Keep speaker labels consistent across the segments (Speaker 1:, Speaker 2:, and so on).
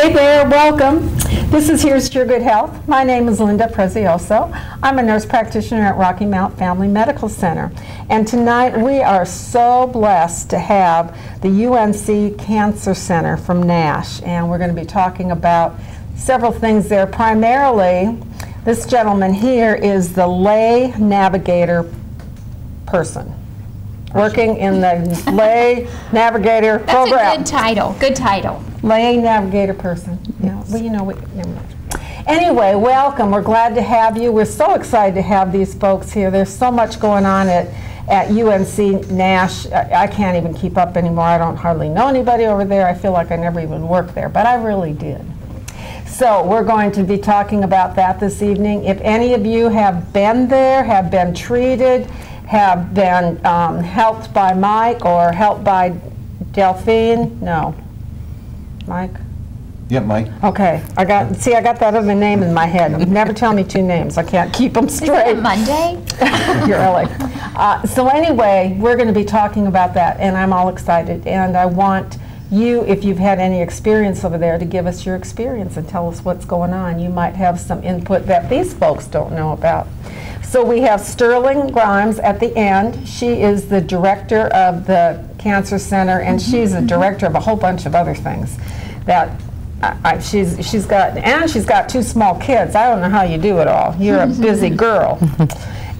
Speaker 1: Hey there, welcome. This is Here's to Your Good Health. My name is Linda Prezioso. I'm a nurse practitioner at Rocky Mount Family Medical Center. And tonight we are so blessed to have the UNC Cancer Center from Nash. And we're going to be talking about several things there. Primarily, this gentleman here is the lay navigator person, working in the lay navigator program.
Speaker 2: That's a good title. Good title.
Speaker 1: Lay navigator person. Yeah. Well, you know, never mind. Anyway, welcome. We're glad to have you. We're so excited to have these folks here. There's so much going on at UNC Nash. I can't even keep up anymore. I don't hardly know anybody over there. I feel like I never even worked there, but I really did. So we're going to be talking about that this evening. If any of you have been there, have been treated, have been helped by Mike or helped by Delphine, no. Mike?
Speaker 3: Yep, Mike.
Speaker 1: Okay, I got that other name in my head. Never tell me two names. I can't keep them straight.
Speaker 2: Is it Monday?
Speaker 1: You're early. So anyway, we're going to be talking about that, and I'm all excited. And I want you, if you've had any experience over there, to give us your experience and tell us what's going on. You might have some input that these folks don't know about. So we have Sterling Grimes at the end. She is the director of the Cancer Center, and she's a director of a whole bunch of other things. That she's got two small kids. I don't know how you do it all. You're a busy girl.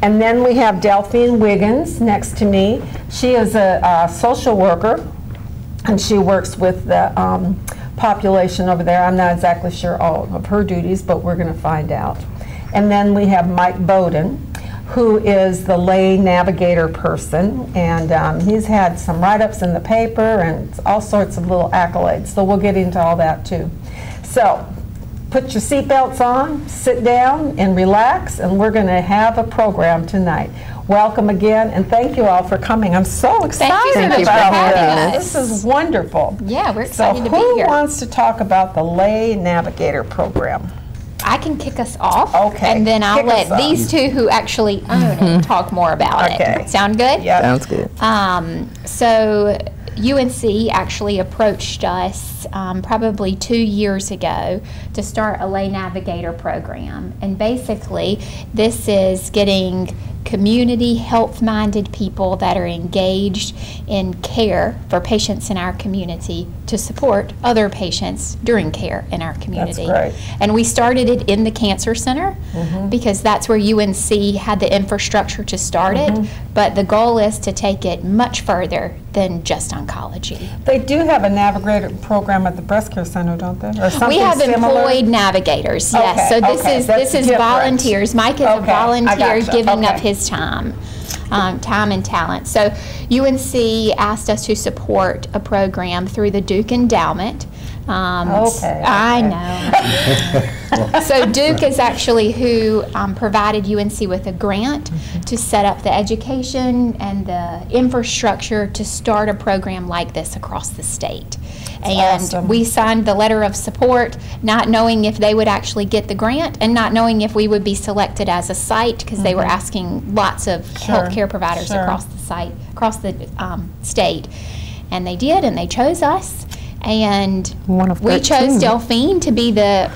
Speaker 1: And then we have Delphine Wiggins next to me. She is a social worker, and she works with the population over there. I'm not exactly sure all of her duties, but we're going to find out. And then we have Mike Bowden, who is the lay navigator person, and he's had some write-ups in the paper and all sorts of little accolades, so we'll get into all that too. So put your seatbelts on, sit down and relax, and we're going to have a program tonight. Welcome again, and thank you all for coming. I'm so excited about this. This is wonderful.
Speaker 2: Yeah, we're excited to be
Speaker 1: here.
Speaker 2: here.
Speaker 1: Who wants to talk about the lay navigator program?
Speaker 2: I can kick us off,
Speaker 1: okay,
Speaker 2: and then I'll let these two who actually own it talk more about it. Sound good?
Speaker 1: Yeah,
Speaker 4: sounds good.
Speaker 2: So UNC actually approached us probably 2 years ago to start a lay navigator program, and basically this is getting community health-minded people that are engaged in care for patients in our community to support other patients during care in our community.
Speaker 1: That's great.
Speaker 2: And we started it in the Cancer Center because that's where UNC had the infrastructure to start it, but the goal is to take it much further than just oncology.
Speaker 1: They do have a navigator program at the breast care center, don't they? Or something
Speaker 2: we have
Speaker 1: similar?
Speaker 2: employed navigators, yes. So this is volunteers. Mike is a volunteer giving up his time and talent. So UNC asked us to support a program through the Duke Endowment. I know. So Duke is actually who provided UNC with a grant to set up the education and the infrastructure to start a program like this across the state. And we signed the letter of support, not knowing if they would actually get the grant and not knowing if we would be selected as a site, because they were asking lots of healthcare providers across the state. And they did, and they chose us. And we chose Delphine to be the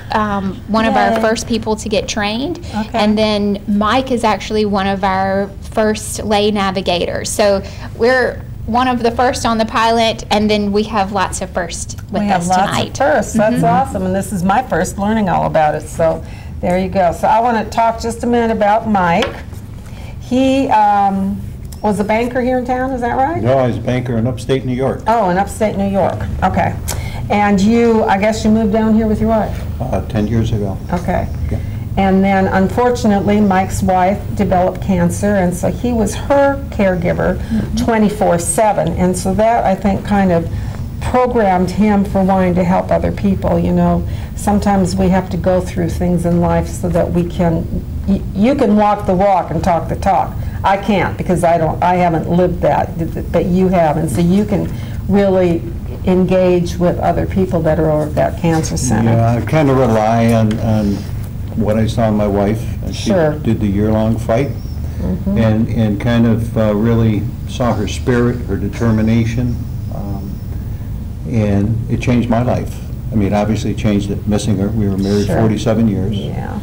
Speaker 2: one of our first people to get trained. And then Mike is actually one of our first lay navigators. So we're one of the first on the pilot, and then we have lots of firsts with us tonight. We have lots of firsts. That's awesome. And this is my first learning all about it. So there you go. So I want to talk just a minute about Mike. He was a banker here in town, is that right?
Speaker 3: No, I was a banker in upstate New York.
Speaker 1: Oh, in upstate New York. Okay. And I guess you moved down here with your wife?
Speaker 3: 10 years ago.
Speaker 1: Okay. Yeah. And then, unfortunately, Mike's wife developed cancer, and so he was her caregiver 24/7. And so that, I think, kind of programmed him for wanting to help other people. You know, sometimes we have to go through things in life so that we can, you can walk the walk and talk the talk. I can't, because I haven't lived that, but you have, and so you can really engage with other people that are over at that cancer center.
Speaker 3: Yeah, I kind of rely on what I saw in my wife. She did the year-long fight, and kind of really saw her spirit, her determination, and it changed my life. I mean, obviously it changed it, missing her. We were married 47 years.
Speaker 1: Yeah.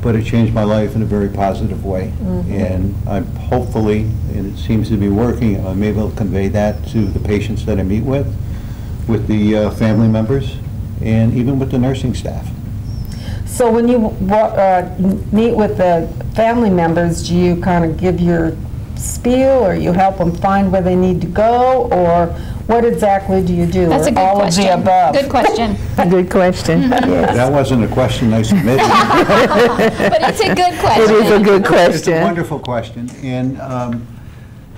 Speaker 3: But it changed my life in a very positive way. And I'm hopefully, and it seems to be working, I'm able to convey that to the patients that I meet with the family members, and even with the nursing staff.
Speaker 1: So when you meet with the family members, do you kind of give your spiel, or you help them find where they need to go, or what exactly do you do?
Speaker 2: That's a good
Speaker 1: all
Speaker 2: question.
Speaker 1: Of the above?
Speaker 2: Good question.
Speaker 4: Good question. Yes.
Speaker 3: That wasn't a question I submitted.
Speaker 2: But it's a good question.
Speaker 4: It is a good question.
Speaker 3: It's a wonderful question, and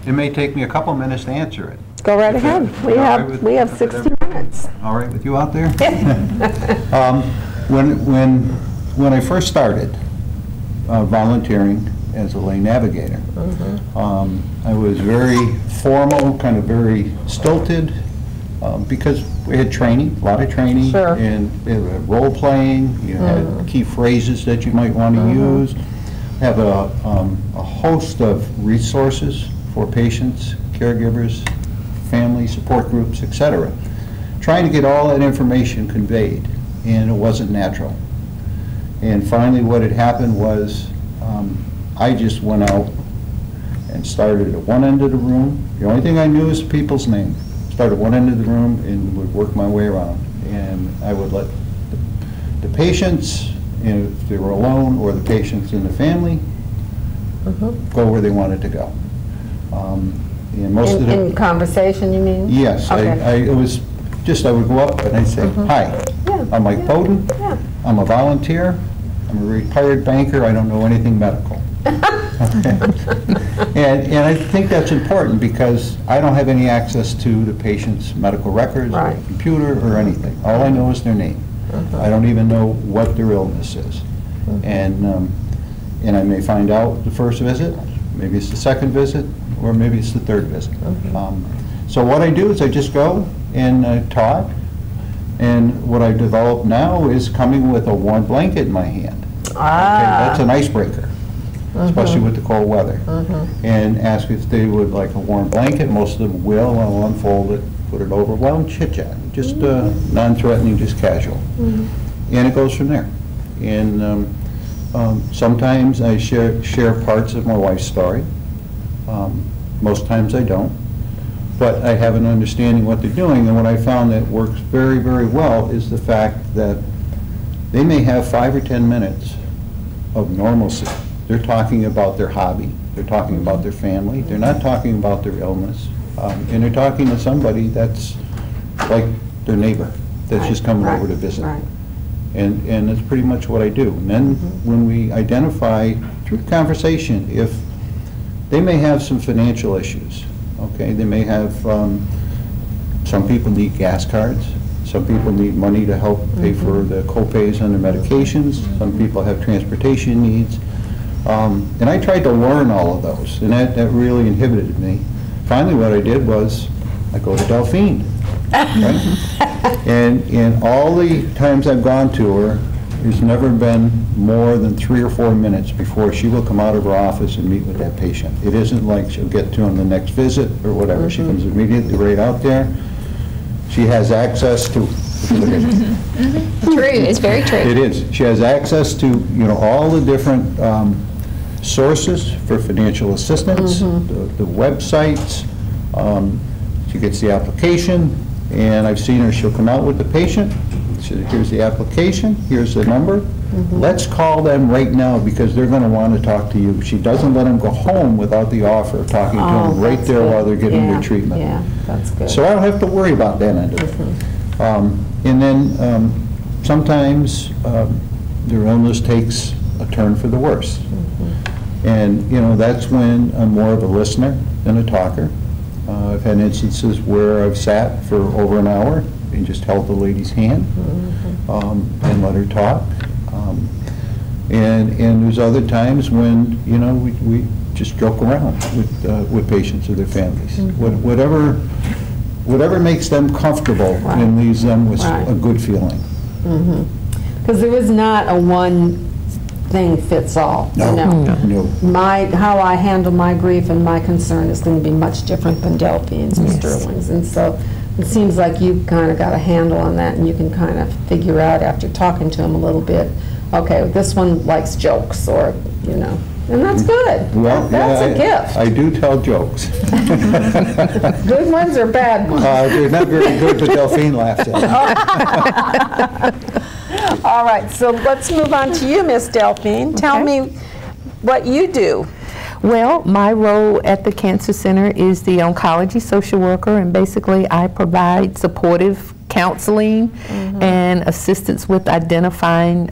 Speaker 3: it may take me a couple minutes to answer it.
Speaker 4: Go right ahead. We have 60 minutes.
Speaker 3: All right with you out there? When I first started volunteering as a lay navigator, I was very formal, kind of very stilted, because we had training, a lot of training, and role playing. You had key phrases that you might want to use. Have a host of resources for patients, caregivers, family support groups, etc. Trying to get all that information conveyed, and it wasn't natural. And finally what had happened was I just went out and started at one end of the room. The only thing I knew is people's name. Started at one end of the room and would work my way around. And I would let the patients, if they were alone, or the patients in the family, go where they wanted to go. And most of the
Speaker 1: in conversation, you mean?
Speaker 3: Yes,
Speaker 1: Okay.
Speaker 3: it was just, I would go up and I'd say, hi, I'm Mike Bowden, I'm a volunteer, I'm a retired banker, I don't know anything medical. And I think that's important because I don't have any access to the patient's medical records or computer or anything. All I know is their name. I don't even know what their illness is. And I may find out the first visit, maybe it's the second visit, or maybe it's the third visit. So what I do is I just go and talk, and what I've developed now is coming with a warm blanket in my hand. Okay, that's an icebreaker, especially with the cold weather. And ask if they would like a warm blanket. Most of them will. I'll unfold it, put it over, well, chit-chat, just non-threatening, just casual. And it goes from there. And sometimes I share parts of my wife's story. Most times I don't. But I have an understanding what they're doing, and what I found that works very, very well is the fact that they may have 5 or 10 minutes of normalcy. They're talking about their hobby, they're talking about their family, they're not talking about their illness, and they're talking to somebody that's like their neighbor that's just coming over to visit. And that's pretty much what I do. And then when we identify through conversation, if they may have some financial issues, okay, they may have, some people need gas cards, some people need money to help pay for the co-pays on their medications, some people have transportation needs, and I tried to learn all of those, and that really inhibited me. Finally what I did was, I go to Delphine, right? And all the times I've gone to her, there's never been more than 3 or 4 minutes before she will come out of her office and meet with that patient. It isn't like she'll get to him the next visit or whatever. She comes immediately right out there. She has access to,
Speaker 2: True, it's very true.
Speaker 3: It is. She has access to, you know, all the different sources for financial assistance, the websites. She gets the application, and I've seen her, she'll come out with the patient. She says, here's the application, here's the number. Let's call them right now because they're going to want to talk to you. She doesn't let them go home without the offer of talking to them right there while they're getting their treatment.
Speaker 1: Yeah, that's good.
Speaker 3: So I don't have to worry about that end of it. And then sometimes their illness takes a turn for the worse. And, you know, that's when I'm more of a listener than a talker. I've had instances where I've sat for over an hour and just held the lady's hand and let her talk. And there's other times when, you know, we just joke around with patients or their families. Whatever makes them comfortable and leaves them with a good feeling.
Speaker 1: Because there is not a one thing fits all.
Speaker 3: No,
Speaker 1: you know?
Speaker 3: no.
Speaker 1: How I handle my grief and my concern is going to be much different than Delphine's and Sterling's, and so it seems like you've kind of got a handle on that, and you can kind of figure out after talking to them a little bit, okay, this one likes jokes, or, you know, and that's good.
Speaker 3: Well,
Speaker 1: that's a gift.
Speaker 3: I do tell jokes.
Speaker 1: Good ones or bad ones?
Speaker 3: They're not very good, but Delphine laughs at me.
Speaker 1: All right, so let's move on to you, Miss Delphine. Tell me what you do.
Speaker 4: Well, my role at the Cancer Center is the oncology social worker, and basically I provide supportive counseling and assistance with identifying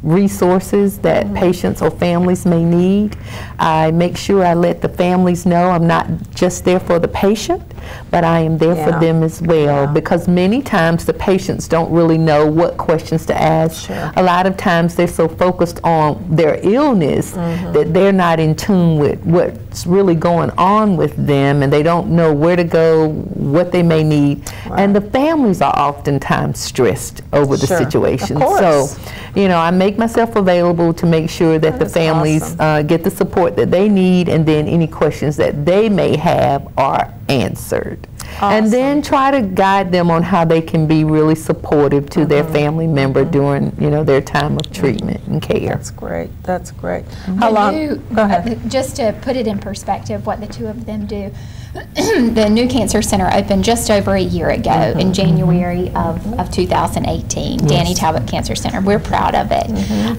Speaker 4: resources that patients or families may need. I make sure I let the families know I'm not just there for the patient, but I am there for them as well, because many times the patients don't really know what questions to ask. A lot of times they're so focused on their illness that they're not in tune with what's really going on with them, and they don't know where to go, what they may need. And the families are oftentimes stressed over the situation. So, you know, I make myself available to make sure that the families get the support that they need, and then any questions that they may have are answered. And then try to guide them on how they can be really supportive to their family member during, you know, their time of treatment and care.
Speaker 1: That's great. That's great. How long? Go ahead.
Speaker 2: Just to put it in perspective, what the two of them do. The new Cancer Center opened just over a year ago in January of 2018, Danny Talbot Cancer Center. We're proud of it.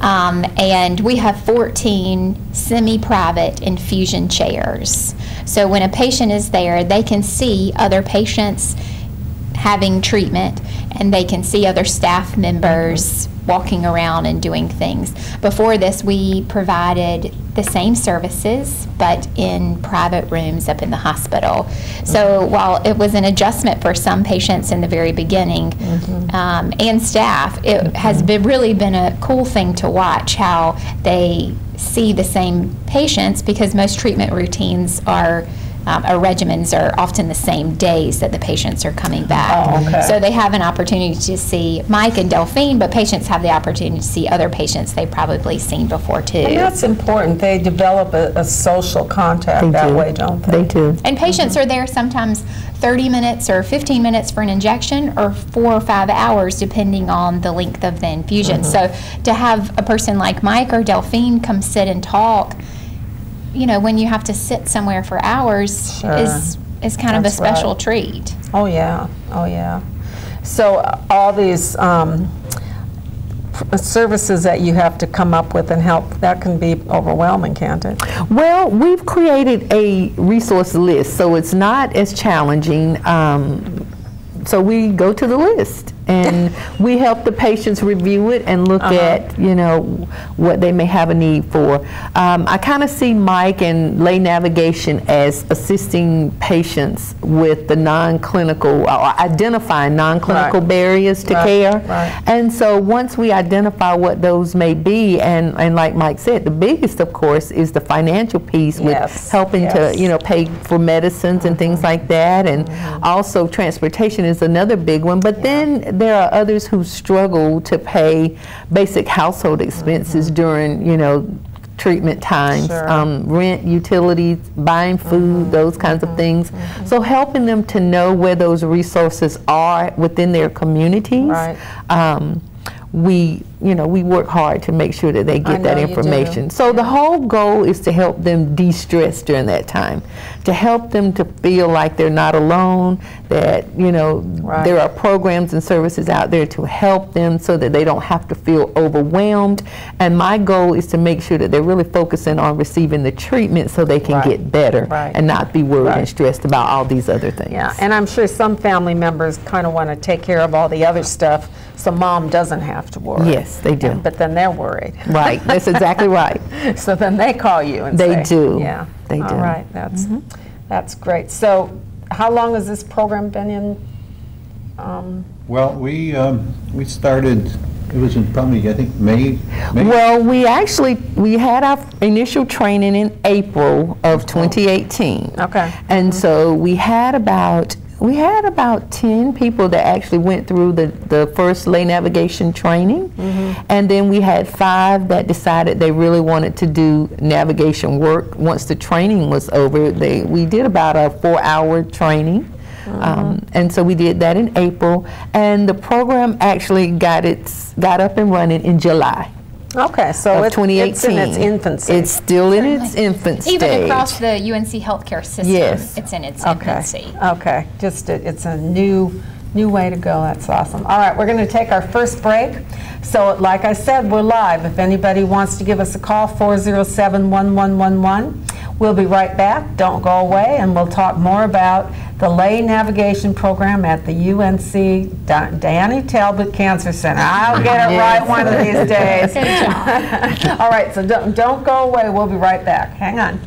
Speaker 2: And we have 14 semi-private infusion chairs. So when a patient is there, they can see other patients having treatment, and they can see other staff members walking around and doing things. Before this, we provided the same services, but in private rooms up in the hospital. So while it was an adjustment for some patients in the very beginning, and staff, it has really been a cool thing to watch how they see the same patients, because most treatment routines are or regimens are often the same days that the patients are coming back. So they have an opportunity to see Mike and Delphine, but patients have the opportunity to see other patients they've probably seen before too.
Speaker 1: And that's important. They develop a social contact that way, don't they?
Speaker 4: They do.
Speaker 2: And patients are there sometimes 30 minutes or 15 minutes for an injection, or 4 or 5 hours depending on the length of the infusion. So to have a person like Mike or Delphine come sit and talk, you know, when you have to sit somewhere for hours is kind of a special treat.
Speaker 1: Oh yeah, oh yeah. So all these services that you have to come up with and help, that can be overwhelming, can't it?
Speaker 4: Well, we've created a resource list, so it's not as challenging. So we go to the list, and we help the patients review it and look at, you know, what they may have a need for. I kind of see Mike and lay navigation as assisting patients with the non-clinical, identifying non-clinical barriers to care. And so once we identify what those may be, and like Mike said, the biggest, of course, is the financial piece with helping to, you know, pay for medicines and things like that, and also transportation is another big one. But then there are others who struggle to pay basic household expenses during, you know, treatment times, rent, utilities, buying food, those kinds of things. So helping them to know where those resources are within their communities. We, you know, we work hard to make sure that they get that information. So the whole goal is to help them de-stress during that time, to help them to feel like they're not alone, that, you know, there are programs and services out there to help them so that they don't have to feel overwhelmed. And my goal is to make sure that they're really focusing on receiving the treatment so they can get better and not be worried and stressed about all these other things.
Speaker 1: Yeah, and I'm sure some family members kind of want to take care of all the other stuff, so mom doesn't have to worry.
Speaker 4: Yes, they do.
Speaker 1: But then they're worried.
Speaker 4: Right, that's exactly right.
Speaker 1: So then they call you and
Speaker 4: they do.
Speaker 1: Yeah,
Speaker 4: they do.
Speaker 1: All right, that's great. So how long has this program been in?
Speaker 3: Well, we started, it was in probably, I think, May?
Speaker 4: Well, we had our initial training in April of 2018. And so we had about 10 people that actually went through the first lay navigation training, and then we had 5 that decided they really wanted to do navigation work once the training was over. We did about a 4-hour training And so we did that in April, and the program actually got up and running in July.
Speaker 1: Okay, so
Speaker 4: of 2018.
Speaker 1: It's in its infancy.
Speaker 4: It's still in its infant stage.
Speaker 2: Even across the UNC healthcare system,
Speaker 4: yes.
Speaker 2: It's in its infancy.
Speaker 1: Okay, just it's a new way to go. That's awesome. All right, we're going to take our first break. So like I said, we're live. If anybody wants to give us a call, 407-1111. We'll be right back. Don't go away, and we'll talk more about the lay navigation program at the UNC Danny Talbot Cancer Center. I'll get it right one of these days. All right, so don't go away. We'll be right back. Hang on.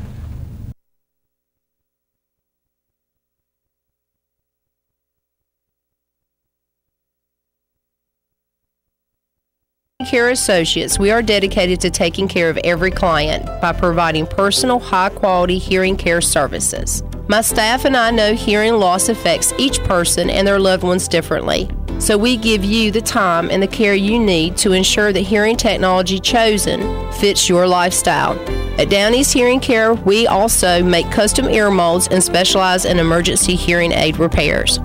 Speaker 5: Care Associates, we are dedicated to taking care of every client by providing personal, high-quality hearing care services. My staff and I know hearing loss affects each person and their loved ones differently. So we give you the time and the care you need to ensure the hearing technology chosen fits your lifestyle. At Downey's Hearing Care, we also make custom ear molds and specialize in emergency hearing aid repairs.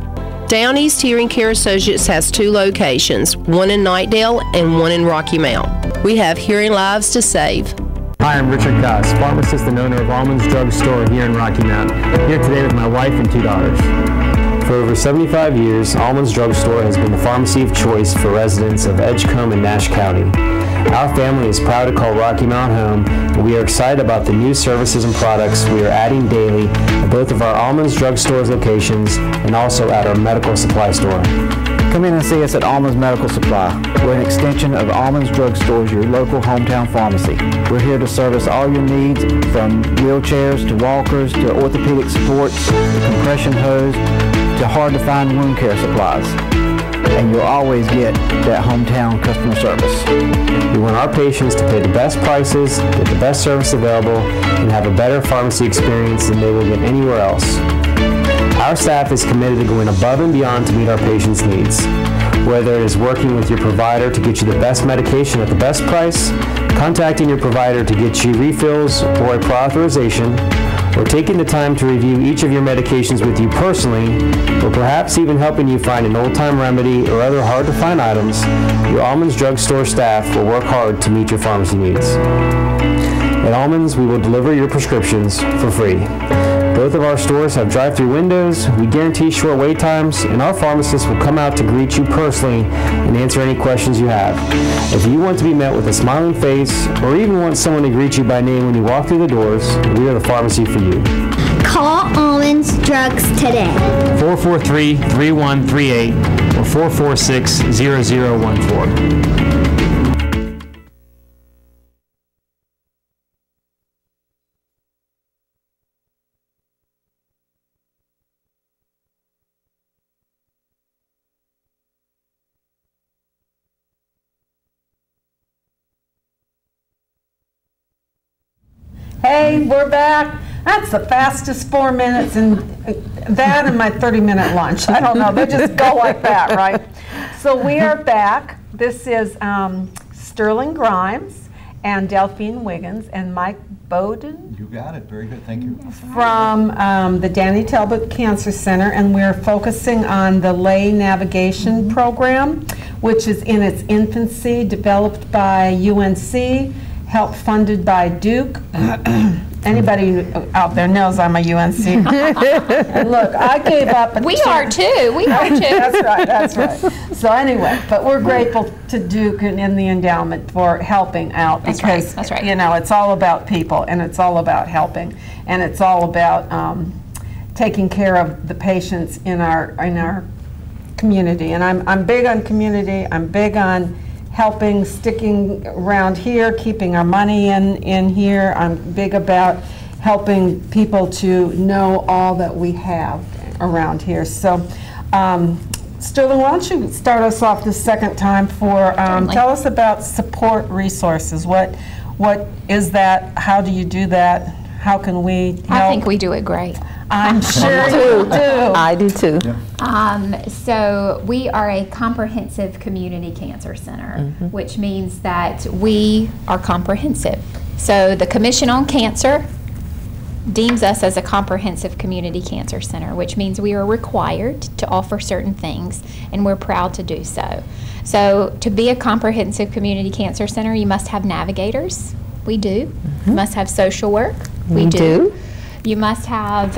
Speaker 5: Downey's Hearing Care Associates has 2 locations, one in Knightdale and one in Rocky Mount. We have hearing lives to save.
Speaker 6: Hi, I'm Richard Goss, pharmacist and owner of Almonds Drug Store here in Rocky Mount. Here today with my wife and 2 daughters. For over 75 years, Almonds Drug Store has been the pharmacy of choice for residents of Edgecombe and Nash County. Our family is proud to call Rocky Mount home, and we are excited about the new services and products we are adding daily at both of our Almonds Drug Store's locations and also at our medical supply store.
Speaker 7: Come in and see us at Almonds Medical Supply. We're an extension of Almonds Drug Stores, your local hometown pharmacy. We're here to service all your needs, from wheelchairs to walkers to orthopedic supports to compression hose to hard-to-find wound care supplies. And you'll always get that hometown customer service.
Speaker 6: We want our patients to pay the best prices, get the best service available, and have a better pharmacy experience than they will get anywhere else. Our staff is committed to going above and beyond to meet our patients' needs. Whether it is working with your provider to get you the best medication at the best price, contacting your provider to get you refills or a prior authorization, or taking the time to review each of your medications with you personally, or perhaps even helping you find an old-time remedy or other hard-to-find items, your Almonds Drug Store staff will work hard to meet your pharmacy needs. At Almonds, we will deliver your prescriptions for free. Both of our stores have drive-through windows, we guarantee short wait times, and our pharmacists will come out to greet you personally and answer any questions you have. If you want to be met with a smiling face, or even want someone to greet you by name when you walk through the doors, we are the pharmacy for you.
Speaker 8: Call Almonds Drugs today.
Speaker 6: 443-3138 or 446-0014.
Speaker 1: Hey, we're back. That's the fastest 4 minutes, and that and my 30-minute lunch. I don't know, they just go like that, right? So we are back. This is Sterling Grimes and Delphine Wiggins and Mike Bowden.
Speaker 3: You got it, very good, thank you.
Speaker 1: From the Danny Talbot Cancer Center, and we're focusing on the lay navigation program, which is in its infancy, developed by UNC, help funded by Duke. Anybody out there knows I'm a UNC. And look, I gave up.
Speaker 2: We are too. We are too.
Speaker 1: That's right. That's right. So anyway, but we're grateful to Duke and the endowment for helping out, because
Speaker 2: that's right.
Speaker 1: You know, it's all about people, and it's all about helping, and it's all about taking care of the patients in our community. And I'm big on community. I'm big on helping, sticking around here, keeping our money in here. I'm big about helping people to know all that we have around here. So, Sterling, why don't you start us off the second time for, tell us about support resources. What is that? How do you do that? How can we help?
Speaker 2: I think we do it great.
Speaker 1: I'm sure you do.
Speaker 4: I do too.
Speaker 3: Yeah.
Speaker 2: So we are a comprehensive community cancer center, which means that we are comprehensive. So the Commission on Cancer deems us as a comprehensive community cancer center, which means we are required to offer certain things, and we're proud to do so. So to be a comprehensive community cancer center, you must have navigators. We do. You must have social work. We do. You must have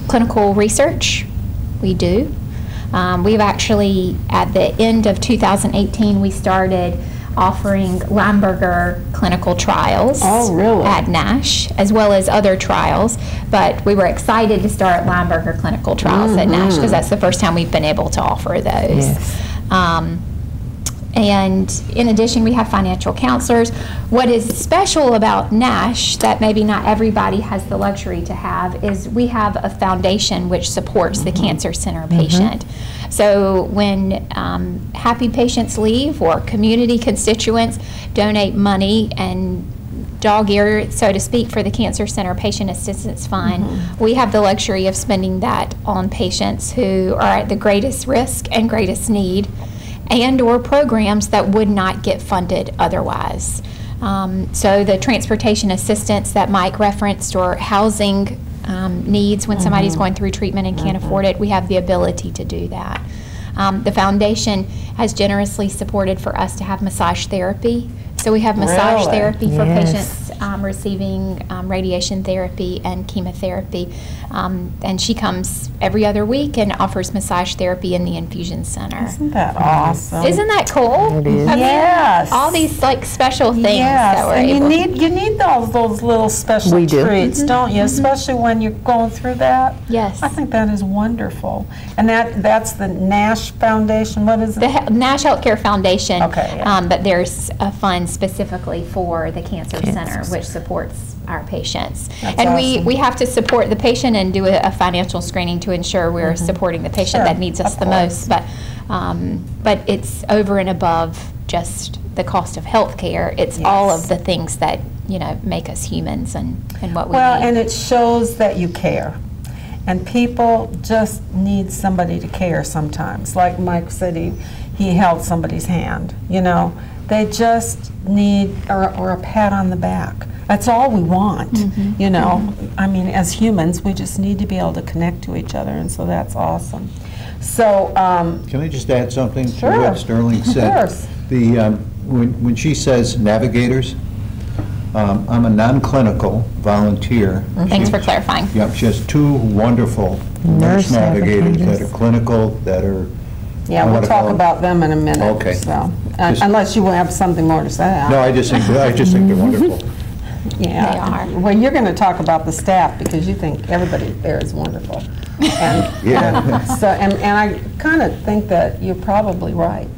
Speaker 2: clinical research. We do. We've actually, at the end of 2018, we started offering Limburger clinical trials at Nash, as well as other trials. But we were excited to start Limburger clinical trials at Nash because that's the first time we've been able to offer those. Yes. And in addition, we have financial counselors. What is special about Nash that maybe not everybody has the luxury to have is we have a foundation which supports the cancer center patient. So when happy patients leave or community constituents donate money and dog ear, so to speak, for the Cancer Center Patient Assistance Fund, we have the luxury of spending that on patients who are at the greatest risk and greatest need, and or programs that would not get funded otherwise. So the transportation assistance that Mike referenced, or housing needs when somebody's going through treatment and can't afford it, we have the ability to do that. The foundation has generously supported for us to have massage therapy. So we have massage therapy for patients receiving radiation therapy and chemotherapy. And she comes every other week and offers massage therapy in the infusion center.
Speaker 1: Isn't that awesome?
Speaker 2: Isn't that cool?
Speaker 4: It is.
Speaker 2: I mean, all these like special things that we're
Speaker 1: and
Speaker 2: able
Speaker 1: you need those little special treats, don't you? Especially when you're going through that.
Speaker 2: Yes.
Speaker 1: I think that is wonderful. And that's the Nash Foundation. What is it?
Speaker 2: The Nash Healthcare Foundation.
Speaker 1: Okay. Yeah.
Speaker 2: But there's a fund specifically for the Cancer Center, which supports our patients.
Speaker 1: That's
Speaker 2: and
Speaker 1: awesome.
Speaker 2: we have to support the patient and do a financial screening to ensure we're supporting the patient that needs us the most. But it's over and above just the cost of health care. It's all of the things that, you know, make us humans and what we need.
Speaker 1: Well, and it shows that you care. And people just need somebody to care sometimes. Like Mike said, he held somebody's hand, you know. They just need or a pat on the back. That's all we want, you know. I mean, as humans, we just need to be able to connect to each other, and so that's awesome. So,
Speaker 3: can I just add something to
Speaker 1: Sure.
Speaker 3: what Sterling said?
Speaker 1: Of course.
Speaker 3: When she says navigators, I'm a non-clinical volunteer.
Speaker 2: Thanks for clarifying.
Speaker 3: Yeah, she has two wonderful nurse navigators that are clinical, that are.
Speaker 1: yeah, we'll talk about them in a minute.
Speaker 3: Okay.
Speaker 1: So, unless you have something more to say.
Speaker 3: No, I just think they're wonderful.
Speaker 1: Yeah.
Speaker 2: They are.
Speaker 1: Well, you're going to talk about the staff because you think everybody there is wonderful. And,
Speaker 3: Yeah.
Speaker 1: So, and I kind of think that you're probably right.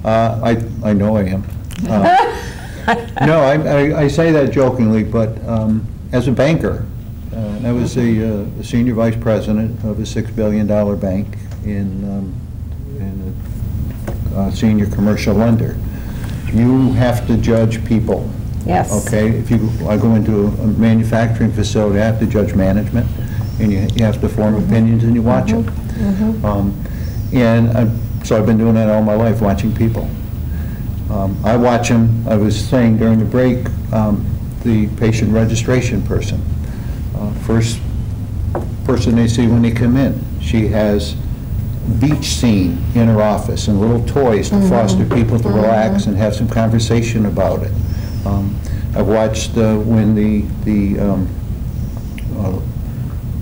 Speaker 3: I know I am. No, I say that jokingly, but as a banker, I was a senior vice president of a $6 billion bank in a senior commercial lender. You have to judge people.
Speaker 1: Yes.
Speaker 3: Okay, I go into a manufacturing facility, I have to judge management, and you have to form opinions, and you watch them. So I've been doing that all my life, watching people. I watch them. I was saying during the break, the patient registration person. First person they see when they come in, she has beach scene in her office and little toys to foster people to relax and have some conversation about it. I've watched when the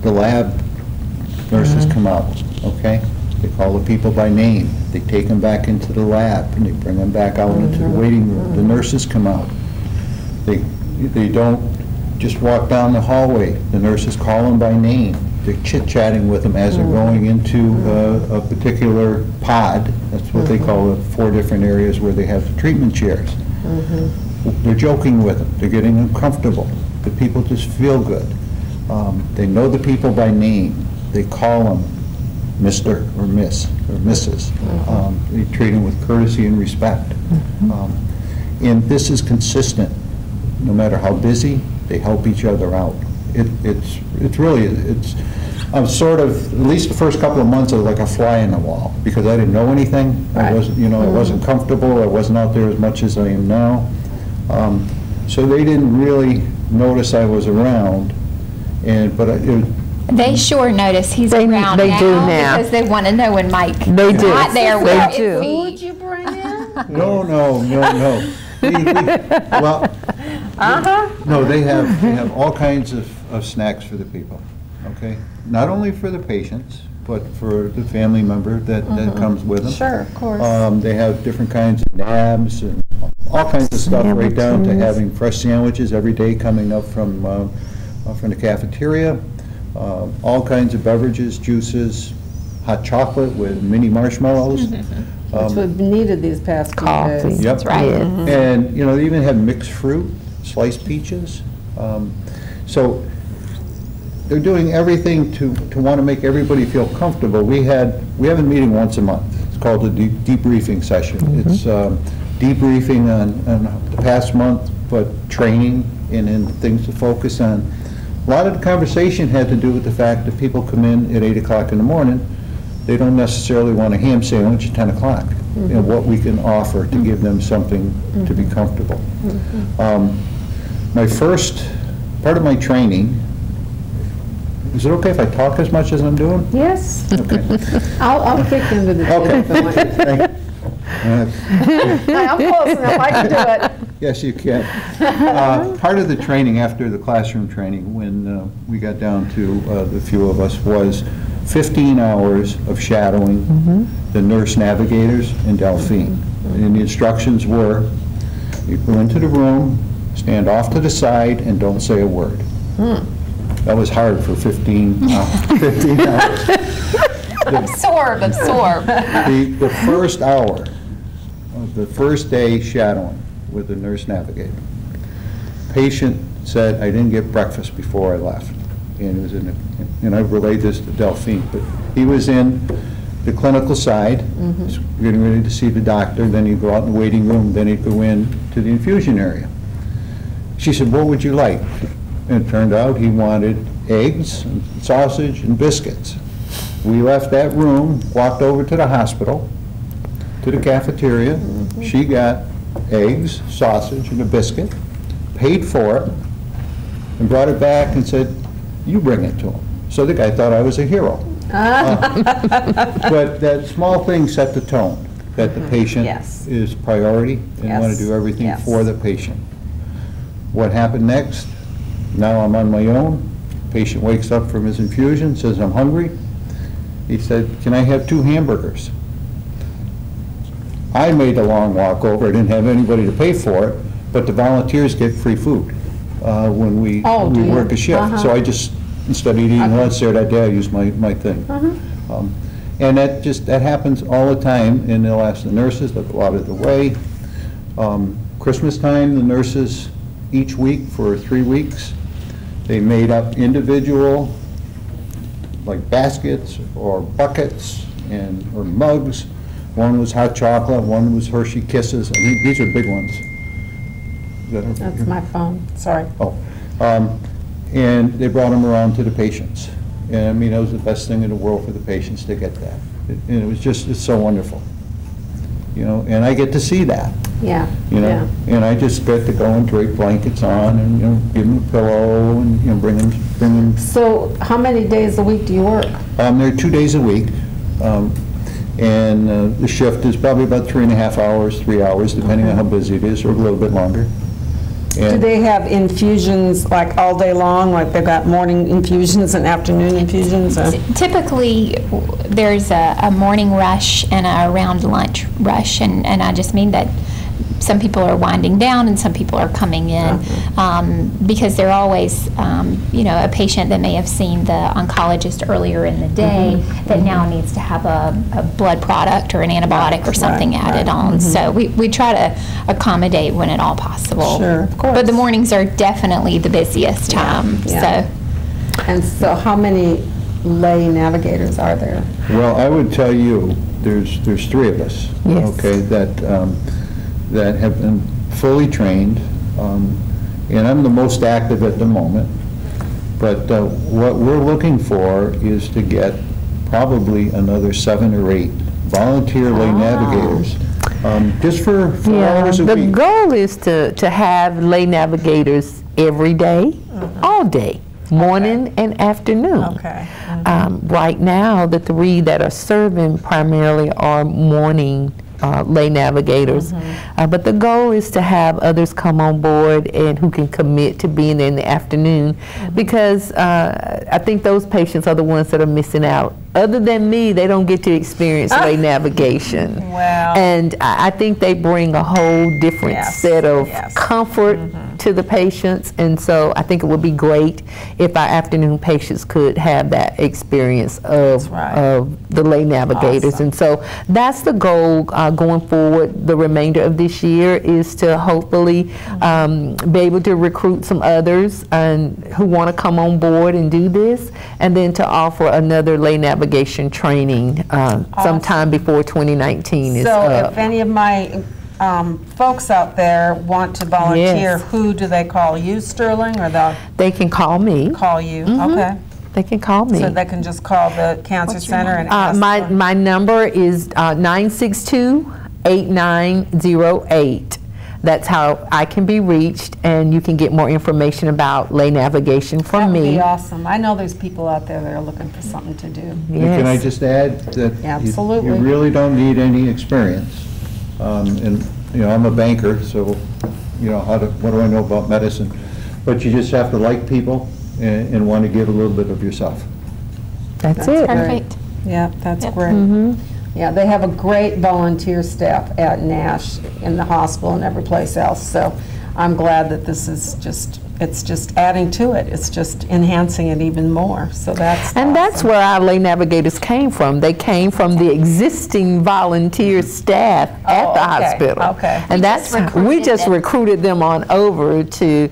Speaker 3: lab nurses come out, okay? They call the people by name. They take them back into the lab and they bring them back out into the waiting room. The nurses come out. They don't just walk down the hallway. The nurses call them by name. They're chit-chatting with them as they're going into a particular pod. That's what they call the 4 different areas where they have the treatment chairs. They're joking with them. They're getting them comfortable. The people just feel good. They know the people by name. They call them Mr. or Miss or Mrs. They treat them with courtesy and respect. And this is consistent. No matter how busy, they help each other out. It's really, I'm sort of, at least the first couple of months, I was like a fly in the wall because I didn't know anything. I wasn't, you know, I wasn't comfortable. I wasn't out there as much as I am now. So they didn't really notice I was around. But
Speaker 2: they sure notice he's around
Speaker 4: they do now.
Speaker 2: because they want to know when Mike
Speaker 4: they do.
Speaker 2: not there.
Speaker 4: They do.
Speaker 1: Food you bring in?
Speaker 3: No. Well, no, they have all kinds of snacks for the people, okay? Not only for the patients, but for the family member that comes with them.
Speaker 1: Sure, of course.
Speaker 3: They have different kinds of nabs and all kinds of stuff, right down to having fresh sandwiches every day coming up from the cafeteria. All kinds of beverages, juices, hot chocolate with mini marshmallows.
Speaker 1: Which we've needed these past few
Speaker 4: Coffee.
Speaker 1: days.
Speaker 3: Yep.
Speaker 2: That's right.
Speaker 3: And, they even have mixed fruit, sliced peaches. So they're doing everything to want to make everybody feel comfortable. We have a meeting once a month. It's called a debriefing session. It's debriefing on the past month, but training and then things to focus on. A lot of the conversation had to do with the fact that people come in at 8 o'clock in the morning. They don't necessarily want a ham sandwich at 10 o'clock. What we can offer to give them something to be comfortable. My first part of my training, is it okay if I talk as much as I'm doing?
Speaker 1: Yes.
Speaker 3: Okay.
Speaker 1: I'll kick into the
Speaker 3: Okay.
Speaker 1: I'm close enough, I can do it.
Speaker 3: Yes, you can. Part of the training after the classroom training, when we got down to the few of us, was 15 hours of shadowing the nurse navigators in Delphine. And the instructions were, you go into the room, stand off to the side, and don't say a word. That was hard for 15 hours.
Speaker 2: Absorb.
Speaker 3: The first hour of the first day shadowing with the nurse navigator, patient said, I didn't get breakfast before I left. And it was and I relayed this to Delphine, but he was in the clinical side, getting ready to see the doctor, then he'd go out in the waiting room, then he'd go in to the infusion area. She said, what would you like? And it turned out he wanted eggs, and sausage, and biscuits. We left that room, walked over to the hospital, to the cafeteria. She got eggs, sausage, and a biscuit, paid for it, and brought it back and said, you bring it to him. So the guy thought I was a hero. But that small thing set the tone, that the patient is priority and want to do everything for the patient. What happened next? Now I'm on my own. Patient wakes up from his infusion, says, I'm hungry. He said, can I have 2 hamburgers? I made a long walk over. I didn't have anybody to pay for it, but the volunteers get free food when we work a shift. So I just, instead of eating lunch there that day, I use my thing. And that happens all the time, and they'll ask the nurses, they'll go out of the way. Christmas time, the nurses, each week for 3 weeks, they made up individual, like baskets or buckets or mugs. One was hot chocolate, one was Hershey Kisses. I mean, these are big ones.
Speaker 1: That's my phone, sorry.
Speaker 3: Oh. And they brought them around to the patients. And I mean, it was the best thing in the world for the patients to get that. And it was just, it's so wonderful. And I get to see that.
Speaker 1: Yeah.
Speaker 3: And I just get to go and drape blankets on and, give them a pillow and, bring them.
Speaker 1: So how many days a week do you work?
Speaker 3: They're 2 days a week. And the shift is probably about 3.5 hours, 3 hours, depending on how busy it is, or a little bit longer.
Speaker 1: Do they have infusions like all day long, like they've got morning infusions and afternoon infusions?
Speaker 2: Typically, there's a morning rush and a around lunch rush, and I just mean that some people are winding down and some people are coming in because they're always, a patient that may have seen the oncologist earlier in the day that now needs to have a blood product or an antibiotic or something added on. So we try to accommodate when at all possible.
Speaker 1: Sure, of course.
Speaker 2: But the mornings are definitely the busiest time.
Speaker 1: And so how many lay navigators are there?
Speaker 3: Well, I would tell you, there's 3 of us, okay, that have been fully trained, and I'm the most active at the moment. But what we're looking for is to get probably another 7 or 8 volunteer lay navigators, just for 4 hours a week.
Speaker 4: The goal is to have lay navigators every day, all day. morning and afternoon.
Speaker 1: Okay.
Speaker 4: Right now, the 3 that are serving primarily are morning lay navigators, but the goal is to have others come on board and who can commit to being there in the afternoon, because I think those patients are the ones that are missing out. Other than me, they don't get to experience lay navigation.
Speaker 1: Wow.
Speaker 4: And I think they bring a whole different set of comfort to the patients, and so I think it would be great if our afternoon patients could have that experience of the lay navigators.
Speaker 1: Awesome.
Speaker 4: And so that's the goal going forward. The remainder of this year is to hopefully be able to recruit some others who want to come on board and do this, and then to offer another lay navigation training sometime before 2019 is up.
Speaker 1: So if any of my folks out there want to volunteer, who do they call? You, Sterling, or
Speaker 4: they can call me.
Speaker 1: Call you, okay.
Speaker 4: They can call me.
Speaker 1: So they can just call the Cancer Center and ask
Speaker 4: my number is 962-8908. That's how I can be reached, and you can get more information about lay navigation from me.
Speaker 1: That would be awesome. I know there's people out there that are looking for something to do.
Speaker 3: Yes. Can I just add that
Speaker 1: Absolutely.
Speaker 3: You really don't need any experience. And I'm a banker, so what do I know about medicine? But you just have to like people and want to give a little bit of yourself.
Speaker 4: That's it.
Speaker 2: Perfect.
Speaker 1: Yeah, that's great. Yeah, they have a great volunteer staff at Nash in the hospital and every place else. So I'm glad that this is it's just adding to it. It's just enhancing it even more. So that's awesome.
Speaker 4: That's where our lay navigators came from. They came from the existing volunteer staff at the hospital.
Speaker 1: Okay.
Speaker 4: And we just recruited them on over to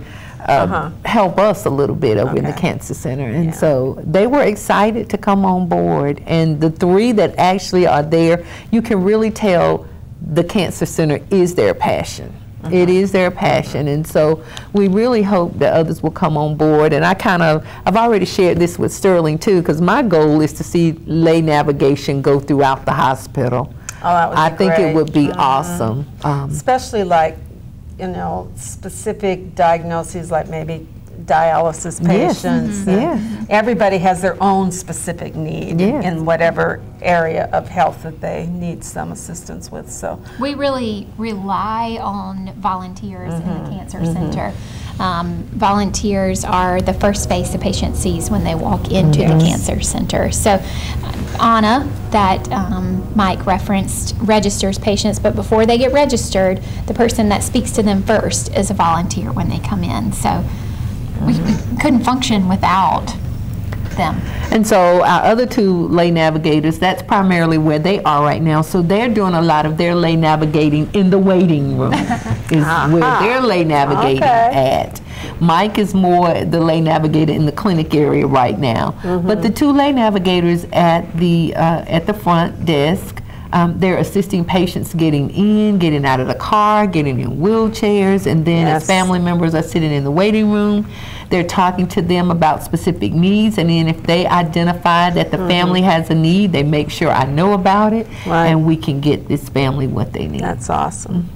Speaker 4: help us a little bit over in the Cancer Center. And so they were excited to come on board. And the 3 that actually are there, you can really tell the Cancer Center is their passion. It is their passion, and so we really hope that others will come on board. And I've already shared this with Sterling too, because my goal is to see lay navigation go throughout the hospital.
Speaker 1: Oh, that would be
Speaker 4: I think
Speaker 1: great.
Speaker 4: it would be awesome.
Speaker 1: Especially like, specific diagnoses like maybe dialysis patients. Everybody has their own specific need in whatever area of health that they need some assistance with. So
Speaker 2: we really rely on volunteers in the Cancer Center. Volunteers are the first face a patient sees when they walk into the Cancer Center. So Anna, that Mike referenced, registers patients, but before they get registered, the person that speaks to them first is a volunteer when they come in. So we couldn't function without them. And so our other 2 lay navigators, that's primarily where they are right now. So they're doing a lot of their lay navigating in the waiting room is where they're lay navigating at. Mike is more the lay navigator in the clinic area right now. But the 2 lay navigators at the front desk, they're assisting patients getting in, getting out of the car, getting in wheelchairs, and then as family members are sitting in the waiting room, they're talking to them about specific needs, and then if they identify that the family has a need, they make sure I know about it, and we can get this family what they need.
Speaker 1: That's awesome.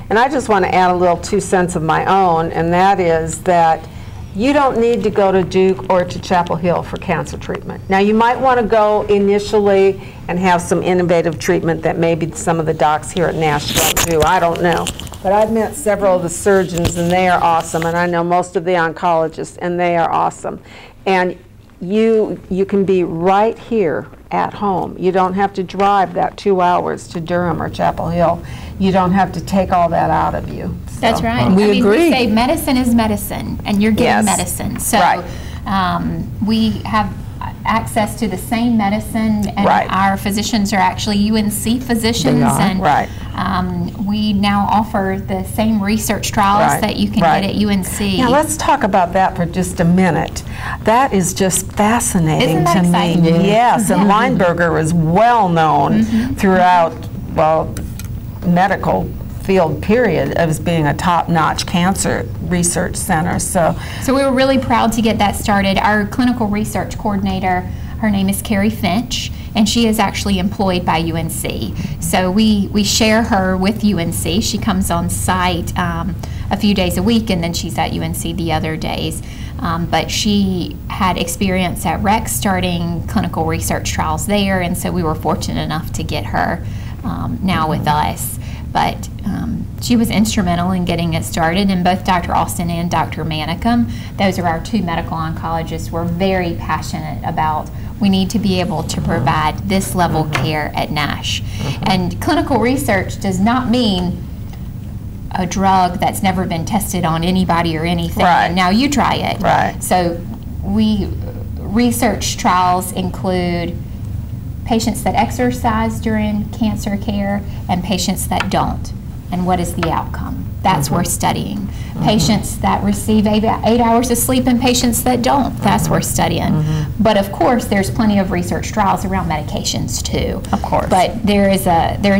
Speaker 1: And I just want to add a little 2 cents of my own, and that is that you don't need to go to Duke or to Chapel Hill for cancer treatment. Now, you might want to go initially and have some innovative treatment that maybe some of the docs here at Nash don't do. I don't know. But I've met several of the surgeons, and they are awesome, and I know most of the oncologists, and they are awesome. And you can be right here at home. You don't have to drive that 2 hours to Durham or Chapel Hill. You don't have to take all that out of you. So.
Speaker 2: That's right.
Speaker 4: We agree.
Speaker 2: We say medicine is medicine, and you're getting medicine. So we have access to the same medicine, and our physicians are actually UNC physicians, and we now offer the same research trials that you can get at UNC.
Speaker 1: Now let's talk about that for just a minute. That is just fascinating to me. Yes, and Lineberger is well known throughout, medical field period as being a top-notch cancer research center. So
Speaker 2: we were really proud to get that started. Our clinical research coordinator, her name is Carrie Finch, and she is actually employed by UNC. So we share her with UNC. She comes on site a few days a week, and then she's at UNC the other days. but she had experience at Rex starting clinical research trials there, and so we were fortunate enough to get her now with us. But she was instrumental in getting it started, and both Dr. Austin and Dr. Manicum, those are our two medical oncologists, were very passionate about we need to be able to provide this level care at Nash. And clinical research does not mean a drug that's never been tested on anybody or anything, and now you try it.
Speaker 1: Right.
Speaker 2: So research trials include patients that exercise during cancer care and patients that don't, and what is the outcome. That's worth studying. Patients that receive 8 hours of sleep and patients that don't, that's worth studying. But of course, there's plenty of research trials around medications too.
Speaker 1: Of course.
Speaker 2: But there is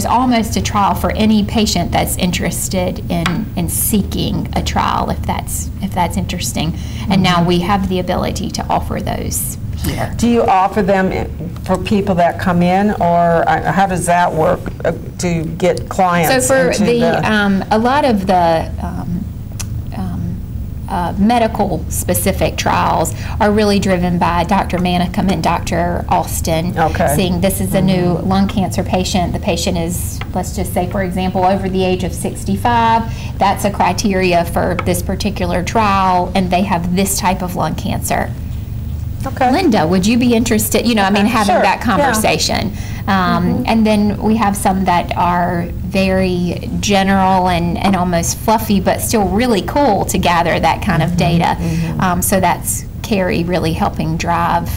Speaker 2: almost a trial for any patient that's interested in seeking a trial, if that's interesting. And now we have the ability to offer those here.
Speaker 1: Do you offer them for people that come in, or how does that work to get clients?
Speaker 2: So for a lot of the medical specific trials are really driven by Dr. Manicum and Dr. Austin, seeing this is a new lung cancer patient. The patient is, let's just say for example, over the age of 65. That's a criteria for this particular trial, and they have this type of lung cancer. Linda, would you be interested, having that conversation? And then we have some that are very general and almost fluffy, but still really cool to gather that kind of data. So that's Carrie really helping drive.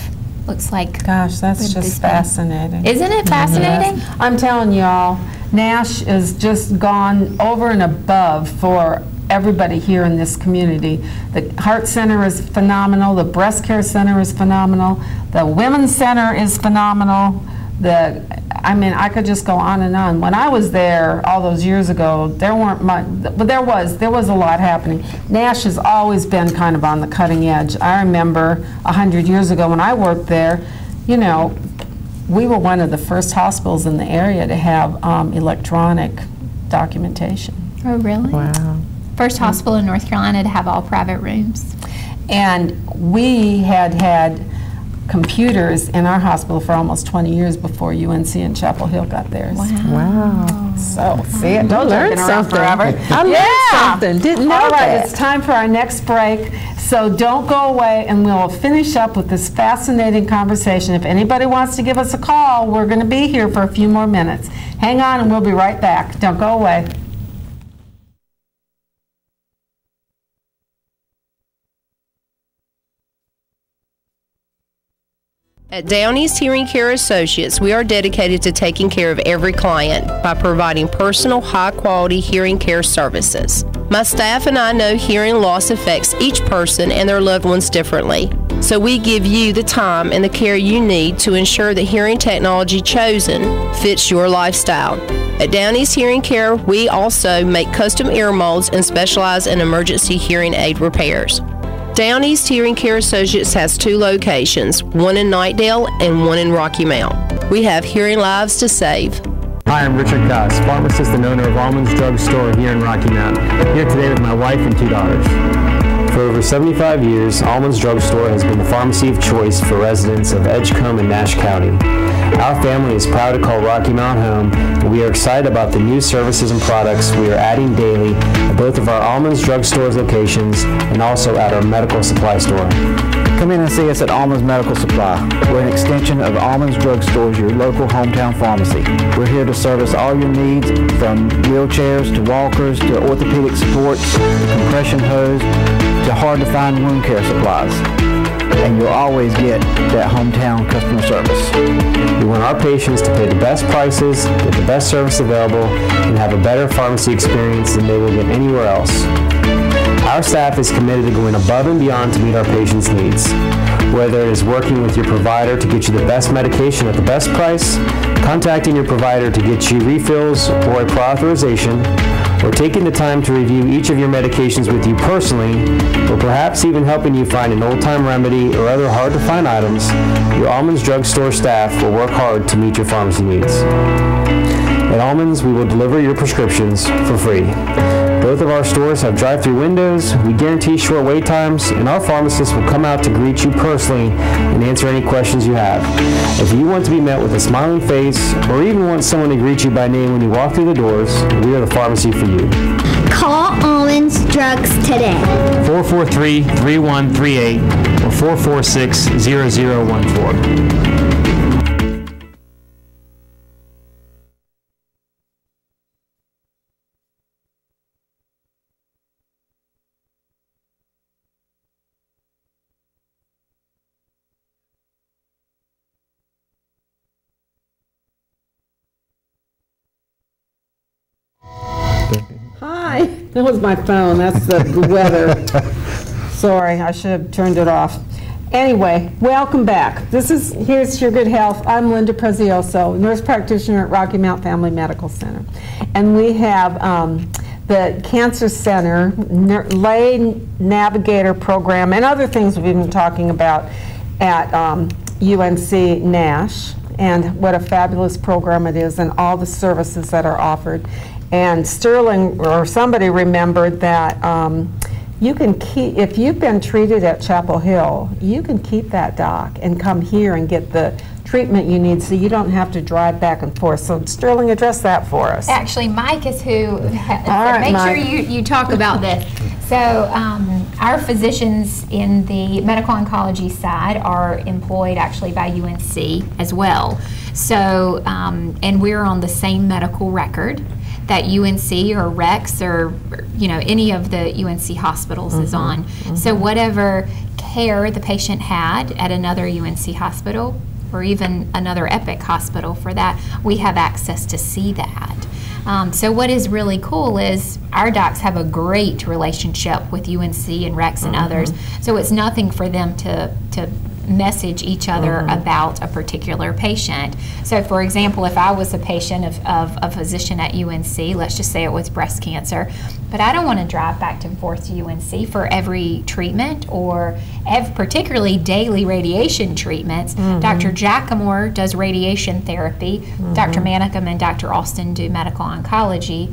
Speaker 2: Looks like.
Speaker 1: Gosh, that's just fascinating.
Speaker 2: Isn't it fascinating?
Speaker 1: Yes. I'm telling y'all, Nash has just gone over and above for everybody here in this community. The Heart Center is phenomenal. The Breast Care Center is phenomenal. The Women's Center is phenomenal. I could just go on and on. When I was there all those years ago, there weren't much, but there was a lot happening. Nash has always been kind of on the cutting edge. I remember 100 years ago when I worked there, we were one of the first hospitals in the area to have electronic documentation.
Speaker 2: Oh, really?
Speaker 4: Wow.
Speaker 2: First hospital in North Carolina to have all private rooms.
Speaker 1: And we had computers in our hospital for almost 20 years before UNC and Chapel Hill got theirs.
Speaker 4: Wow.
Speaker 1: So, see it? Don't
Speaker 4: learn something. I learned something. Didn't know
Speaker 1: All right,
Speaker 4: that.
Speaker 1: it's time for our next break. So don't go away, and we'll finish up with this fascinating conversation. If anybody wants to give us a call, we're going to be here for a few more minutes. Hang on, and we'll be right back. Don't go away.
Speaker 5: At Downey's Hearing Care Associates, we are dedicated to taking care of every client by providing personal, high-quality hearing care services. My staff and I know hearing loss affects each person and their loved ones differently, so we give you the time and the care you need to ensure the hearing technology chosen fits your lifestyle. At Downey's Hearing Care, we also make custom ear molds and specialize in emergency hearing aid repairs. Downey's Hearing Care Associates has 2 locations, one in Knightdale and one in Rocky Mount. We have hearing lives to save.
Speaker 6: Hi, I'm Richard Goss, pharmacist and owner of Almonds Drug Store here in Rocky Mount. Here today with my wife and 2 daughters. For over 75 years, Almonds Drug Store has been the pharmacy of choice for residents of Edgecombe and Nash County. Our family is proud to call Rocky Mount home, and we are excited about the new services and products we are adding daily at both of our Almonds Drug Store's locations and also at our medical supply store.
Speaker 7: Come in and see us at Almonds Medical Supply. We're an extension of Almonds Drug Stores, your local hometown pharmacy. We're here to service all your needs, from wheelchairs to walkers to orthopedic supports to compression hose to hard-to-find wound care supplies. And you'll always get that hometown customer service.
Speaker 6: We want our patients to pay the best prices, get the best service available, and have a better pharmacy experience than they will get anywhere else. Our staff is committed to going above and beyond to meet our patients' needs. Whether it is working with your provider to get you the best medication at the best price, contacting your provider to get you refills or a prior authorization, or taking the time to review each of your medications with you personally, or perhaps even helping you find an old-time remedy or other hard-to-find items, your Almonds Drug Store staff will work hard to meet your pharmacy needs. At Almonds, we will deliver your prescriptions for free. Both Both of our stores have drive-through windows, we guarantee short wait times, and our pharmacists will come out to greet you personally and answer any questions you have. If you want to be met with a smiling face, or even want someone to greet you by name when you walk through the doors, we are the pharmacy for you.
Speaker 8: Call Almonds Drugs today.
Speaker 6: 443-3138 or 446-0014.
Speaker 1: Hi. That was my phone. That's the weather. Sorry, I should have turned it off. Anyway, welcome back. Here's Your Good Health. I'm Linda Prezioso, nurse practitioner at Rocky Mount Family Medical Center. And we have the Cancer Center, Lay Navigator Program, and other things we've been talking about at UNC Nash, and what a fabulous program it is and all the services that are offered. And Sterling, or somebody remembered that you can keep, if you've been treated at Chapel Hill, you can keep that doc and come here and get the treatment you need, so you don't have to drive back and forth. So Sterling, address that for us.
Speaker 2: Actually, Mike is who,
Speaker 1: right,
Speaker 2: make sure you talk about this. So our physicians in the medical oncology side are employed actually by UNC as well. So, and we're on the same medical record that UNC or Rex or any of the UNC hospitals is on. So whatever care the patient had at another UNC hospital, or even another Epic hospital for that, we have access to see that. So what is really cool is our docs have a great relationship with UNC and Rex and others, so it's nothing for them to message each other about a particular patient. So for example, if I was a patient of a physician at UNC, let's just say it was breast cancer, but I don't want to drive back and forth to UNC for every treatment, or particularly daily radiation treatments. Dr. Jackamore does radiation therapy, Dr. Manicum and Dr. Austin do medical oncology.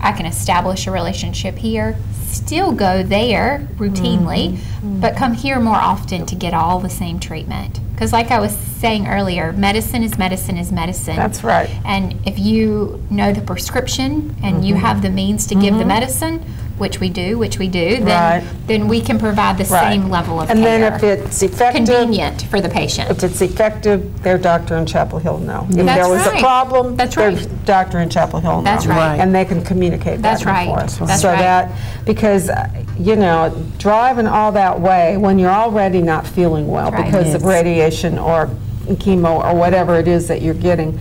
Speaker 2: I can establish a relationship here, still go there routinely, but come here more often to get all the same treatment. Because like I was saying earlier, medicine is medicine is medicine.
Speaker 1: That's right.
Speaker 2: And if you know the prescription and you have the means to give the medicine, which we do, then we can provide the same level of care.
Speaker 1: And then if it's effective,
Speaker 2: convenient for the patient.
Speaker 1: If it's effective, their doctor in Chapel Hill know. If
Speaker 2: That's
Speaker 1: there was a
Speaker 2: right.
Speaker 1: problem,
Speaker 2: That's
Speaker 1: their
Speaker 2: right.
Speaker 1: doctor in Chapel Hill know.
Speaker 2: That's right.
Speaker 1: And they can communicate
Speaker 2: That's
Speaker 1: back and
Speaker 2: right.
Speaker 1: forth.
Speaker 2: That's
Speaker 1: so
Speaker 2: right.
Speaker 1: that, because, driving all that way when you're already not feeling well because of radiation or chemo or whatever it is that you're getting,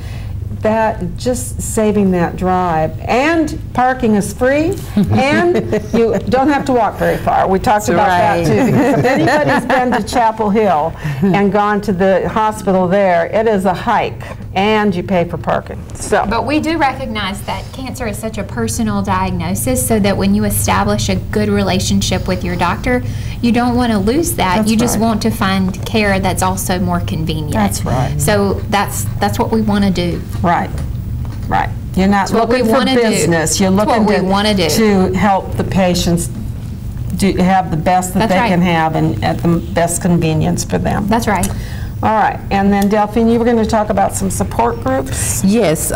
Speaker 1: that just saving that drive, and parking is free, and you don't have to walk very far. We talked about that too. Because if anybody's been to Chapel Hill and gone to the hospital there, it is a hike, and you pay for parking. So,
Speaker 2: but we do recognize that cancer is such a personal diagnosis, so that when you establish a good relationship with your doctor, you don't want to lose that.
Speaker 1: That's
Speaker 2: you just
Speaker 1: right.
Speaker 2: want to find care that's also more convenient.
Speaker 1: That's right.
Speaker 2: So that's what we want to do.
Speaker 1: Right. You're not looking for business. You're looking to help the patients have the best that they can have and at the best convenience for them.
Speaker 2: That's right.
Speaker 1: All right, and then Delphine, you were going to talk about some support groups?
Speaker 4: Yes,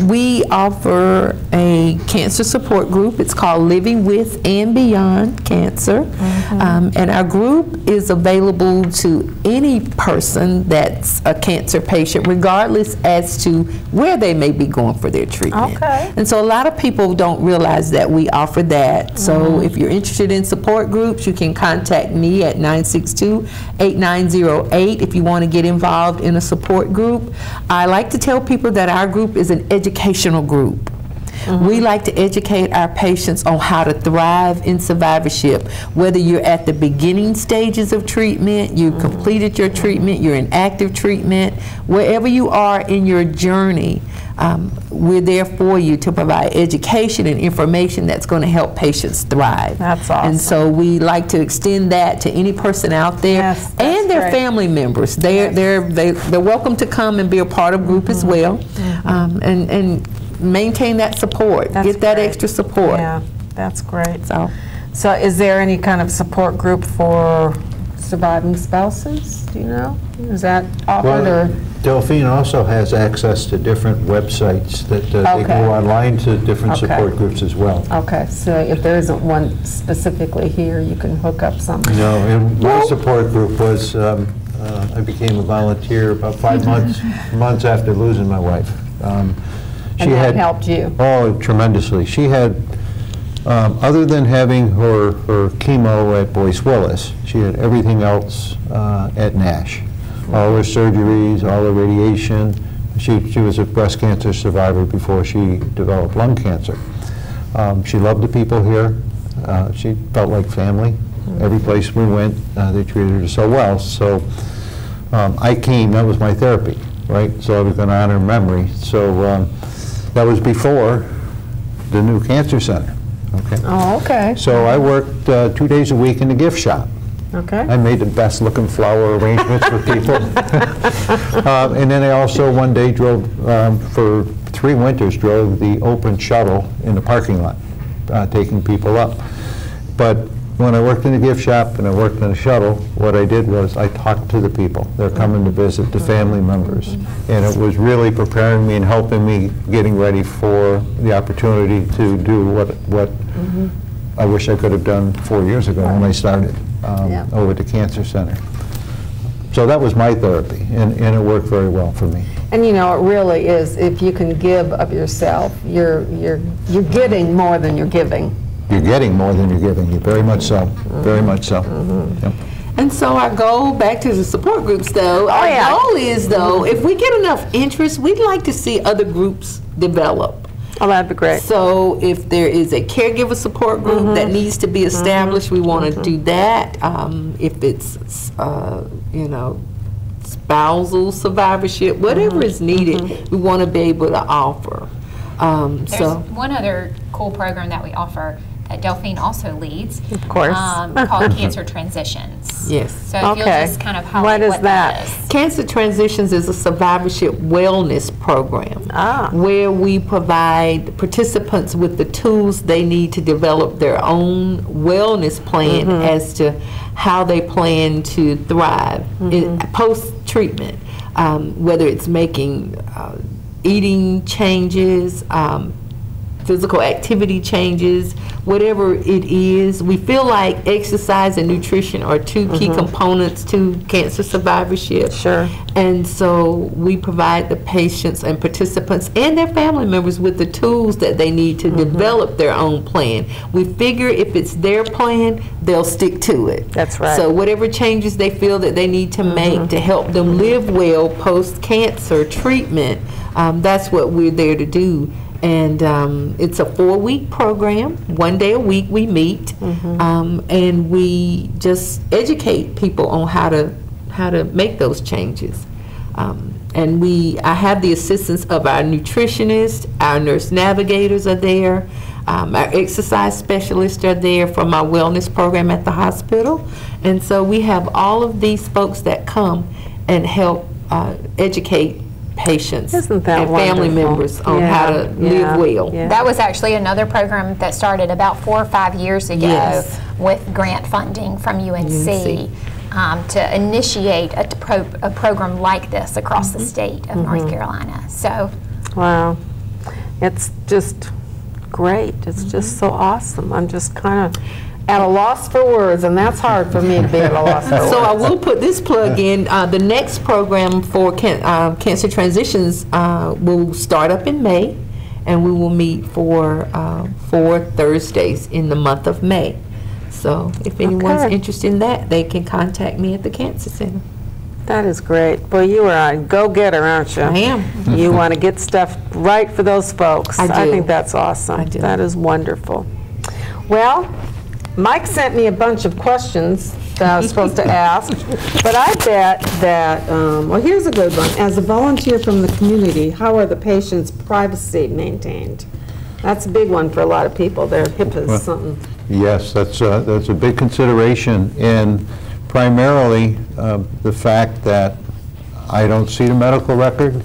Speaker 4: we offer a cancer support group. It's called Living With and Beyond Cancer. And our group is available to any person that's a cancer patient, regardless as to where they may be going for their treatment.
Speaker 1: Okay.
Speaker 4: And so a lot of people don't realize that we offer that. So if you're interested in support groups, you can contact me at 962-8908 if you want to get involved in a support group. I like to tell people that our group is an educational group. We like to educate our patients on how to thrive in survivorship, whether you're at the beginning stages of treatment, you completed your treatment, you're in active treatment, wherever you are in your journey, we're there for you to provide education and information that's going to help patients thrive.
Speaker 1: That's awesome.
Speaker 4: And so we like to extend that to any person out there, and their family members. They're welcome to come and be a part of group as well, and maintain that support. Get that extra support.
Speaker 1: Yeah. That's great. So is there any kind of support group for surviving spouses? Do you know? Is that offered?
Speaker 3: Well, Delphine also has access to different websites that they go online to different support groups as well.
Speaker 1: Okay, so if there isn't one specifically here, you can hook up some.
Speaker 3: No, and my support group was, I became a volunteer about 5 months after losing my wife.
Speaker 1: And that helped you?
Speaker 3: Oh, tremendously. She had, other than having her chemo at Boyce Willis, she had everything else at Nash. All her surgeries, all her radiation. She was a breast cancer survivor before she developed lung cancer. She loved the people here. She felt like family. Every place we went, they treated her so well. So I came, that was my therapy, right? So I was going to honor memory. So that was before the new cancer center. Okay.
Speaker 1: Oh, okay.
Speaker 3: So I worked 2 days a week in the gift shop.
Speaker 1: Okay.
Speaker 3: I made the best looking flower arrangements for people. And then I also one day drove, for 3 winters, drove the open shuttle in the parking lot, taking people up. But when I worked in the gift shop and I worked in the shuttle, what I did was I talked to the people. They're coming to visit, the family members. And it was really preparing me and helping me getting ready for the opportunity to do what I wish I could have done 4 years ago when I started over at the Cancer Center. So that was my therapy, and it worked very well for me.
Speaker 1: And you know, it really is, if you can give of yourself, you're getting more than you're giving.
Speaker 3: You're getting more than you're giving, very much so, very much so. Yep.
Speaker 4: And so our goal, back to the support groups though, our goal is though, if we get enough interest, we'd like to see other groups develop.
Speaker 1: Oh, that'd be great.
Speaker 4: So if there is a caregiver support group that needs to be established, we want to do that. If it's, you know, spousal survivorship, whatever is needed, we want to be able to offer.
Speaker 2: There's one other cool program that we offer that Delphine also leads,
Speaker 1: of course,
Speaker 2: called Cancer Transitions.
Speaker 4: Yes.
Speaker 2: So if you'll just kind of highlight
Speaker 1: what that
Speaker 2: is.
Speaker 4: Cancer Transitions is a survivorship wellness program where we provide participants with the tools they need to develop their own wellness plan as to how they plan to thrive in post-treatment, whether it's making eating changes, physical activity changes, whatever it is. We feel like exercise and nutrition are two key components to cancer survivorship.
Speaker 1: Sure.
Speaker 4: And so we provide the patients and participants and their family members with the tools that they need to develop their own plan. We figure if it's their plan, they'll stick to it.
Speaker 1: That's right.
Speaker 4: So whatever changes they feel that they need to make to help them live well post-cancer treatment, that's what we're there to do. And it's a 4-week program. 1 day a week we meet, and we just educate people on how to make those changes. And I have the assistance of our nutritionist, our nurse navigators are there, our exercise specialists are there from our wellness program at the hospital. And so we have all of these folks that come and help educate patients and family members on how to live well.
Speaker 2: That was actually another program that started about 4 or 5 years ago with grant funding from UNC. To initiate a program like this across the state of North Carolina. So,
Speaker 1: wow, it's just great. It's just so awesome. I'm just kind of at a loss for words, and that's hard for me to be at a loss for words.
Speaker 4: So I will put this plug in. The next program for Cancer Transitions will start up in May, and we will meet for 4 Thursdays in the month of May. So if anyone's interested in that, they can contact me at the Cancer Center.
Speaker 1: That is great. Boy, you are a go-getter, aren't you?
Speaker 4: I am.
Speaker 1: You want to get stuff right for those folks.
Speaker 4: I do.
Speaker 1: I think that's awesome.
Speaker 4: I do.
Speaker 1: That is wonderful. Well, Mike sent me a bunch of questions that I was supposed to ask, but I bet that, well, here's a good one. As a volunteer from the community, how are the patients' privacy maintained? That's a big one for a lot of people. Their HIPAA is something.
Speaker 3: Yes, that's a big consideration, and primarily the fact that I don't see the medical record,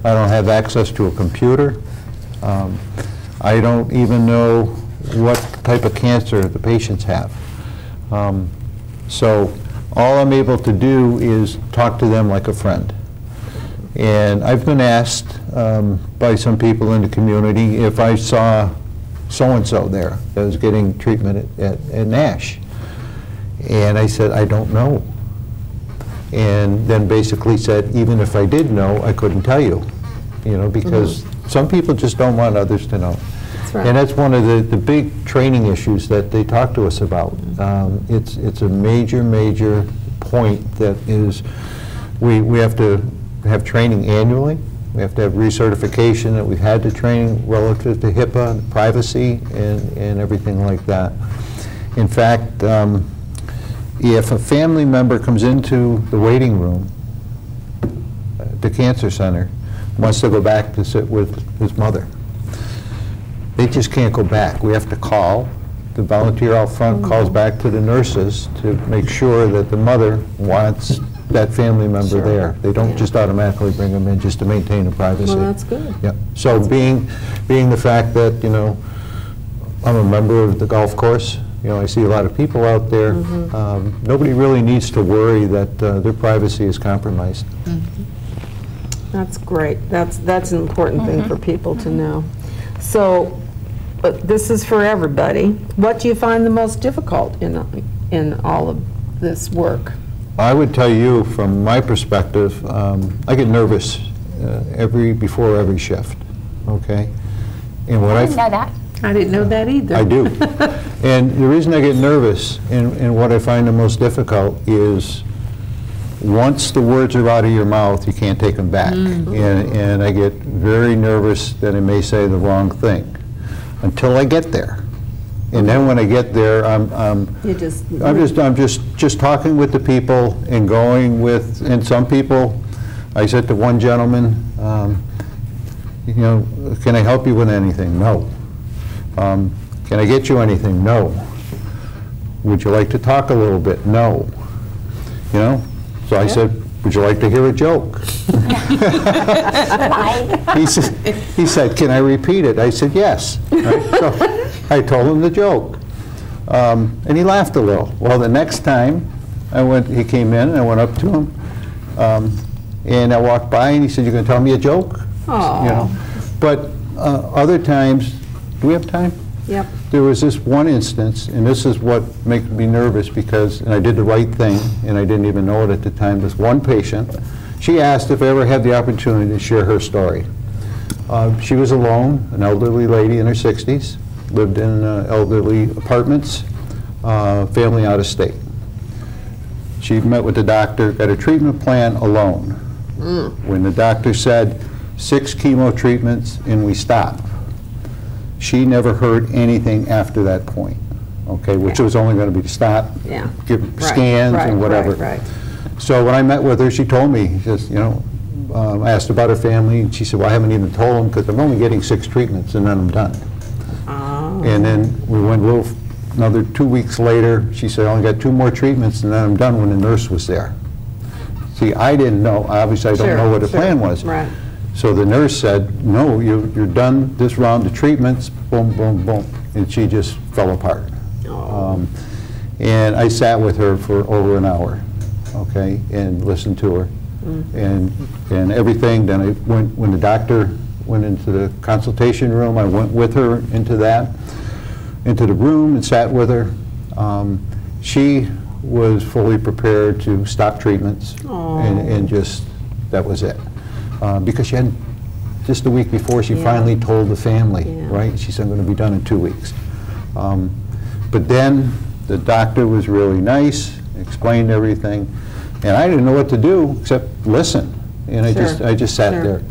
Speaker 3: I don't have access to a computer, I don't even know what type of cancer the patients have. So all I'm able to do is talk to them like a friend. And I've been asked by some people in the community if I saw so-and-so there that was getting treatment at Nash. And I said, I don't know. And then basically said, even if I did know, I couldn't tell you. You know, because some people just don't want others to know.
Speaker 1: That's right.
Speaker 3: And that's one of the big training issues that they talk to us about. It's a major, major point that is, we have to have training annually. We have to have recertification that we've had the training relative to HIPAA, and privacy, and everything like that. In fact, if a family member comes into the waiting room at the cancer center, wants to go back to sit with his mother, they just can't go back. We have to call. The volunteer out front calls back to the nurses to make sure that the mother wants that family member there. They don't just automatically bring them in just to maintain the privacy.
Speaker 1: Well, that's good.
Speaker 3: Yeah. So being the fact that, you know, I'm a member of the golf course, you know, I see a lot of people out there. Nobody really needs to worry that their privacy is compromised.
Speaker 1: That's great. That's an important thing for people to know. So, but this is for everybody. What do you find the most difficult in all of this work?
Speaker 3: I would tell you, from my perspective, I get nervous before every shift. Okay, and what
Speaker 2: I didn't know that.
Speaker 1: I didn't know that either.
Speaker 3: I do. And the reason I get nervous and what I find the most difficult is once the words are out of your mouth, you can't take them back. And I get very nervous that I may say the wrong thing until I get there. And then when I get there, I'm just talking with the people and going with, and some people, I said to one gentleman, you know, can I help you with anything? No. Can I get you anything? No. Would you like to talk a little bit? No. You know? So I said, would you like to hear a joke? he said, can I repeat it? I said, yes. Right? So I told him the joke. And he laughed a little. Well, the next time he came in and I went up to him and I walked by and he said, you're going to tell me a joke?
Speaker 1: Oh.
Speaker 3: You know? But other times, do we have time?
Speaker 1: Yep.
Speaker 3: There was this one instance, and this is what makes me nervous because, and I did the right thing, and I didn't even know it at the time, this one patient, she asked if I ever had the opportunity to share her story. She was alone, an elderly lady in her 60s, lived in elderly apartments, family out of state. She met with the doctor, got a treatment plan alone. When the doctor said 6 chemo treatments and we stop, she never heard anything after that point, okay, which was only going to be to stop, give scans and whatever. So when I met with her, she told me, she says, you know, I asked about her family, and she said, well, I haven't even told them because I'm only getting 6 treatments and then I'm done. And then we went another 2 weeks later, she said, I only got 2 more treatments and then I'm done, when the nurse was there. See, I didn't know, obviously I don't know what the plan was.
Speaker 1: Right.
Speaker 3: So the nurse said, no, you're done this round of treatments, boom, boom, boom. And she just fell apart. And I sat with her for over an hour, okay, and listened to her. And everything. Then I went, when the doctor went into the consultation room, I went with her into the room and sat with her. She was fully prepared to stop treatments and just, that was it. Because she had, just a week before, she finally told the family, right? She said, I'm going to be done in 2 weeks. But then the doctor was really nice, explained everything, and I didn't know what to do except listen. And I just sat there.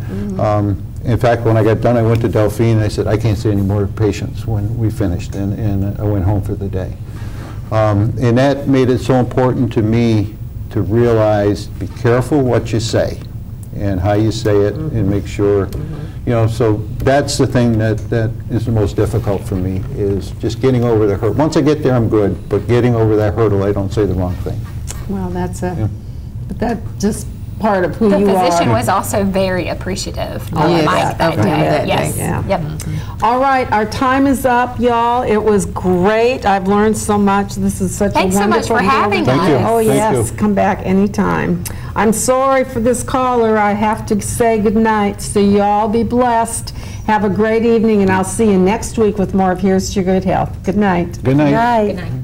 Speaker 3: In fact, when I got done, I went to Delphine and I said, I can't see any more patients when we finished, and I went home for the day. And that made it so important to me to realize, be careful what you say and how you say it, and make sure, you know, so that's the thing that is the most difficult for me, is just getting over the hurdle. Once I get there, I'm good, but getting over that hurdle, I don't say the wrong thing.
Speaker 1: Well, that's but that just part of who
Speaker 2: the
Speaker 1: you are.
Speaker 2: The physician was also very appreciative of Mike that day. Yes. Yep.
Speaker 1: All right, our time is up, y'all. It was great. I've learned so much. This is such
Speaker 2: Thanks
Speaker 1: a wonderful
Speaker 2: so much for having us.
Speaker 3: Thank you.
Speaker 1: Oh,
Speaker 3: Thank
Speaker 1: yes.
Speaker 3: you.
Speaker 1: Come back anytime. I'm sorry for this caller. I have to say goodnight. So you all be blessed. Have a great evening, and I'll see you next week with more of Here's to Your Good Health. Good night.
Speaker 3: Good night.
Speaker 1: Good night.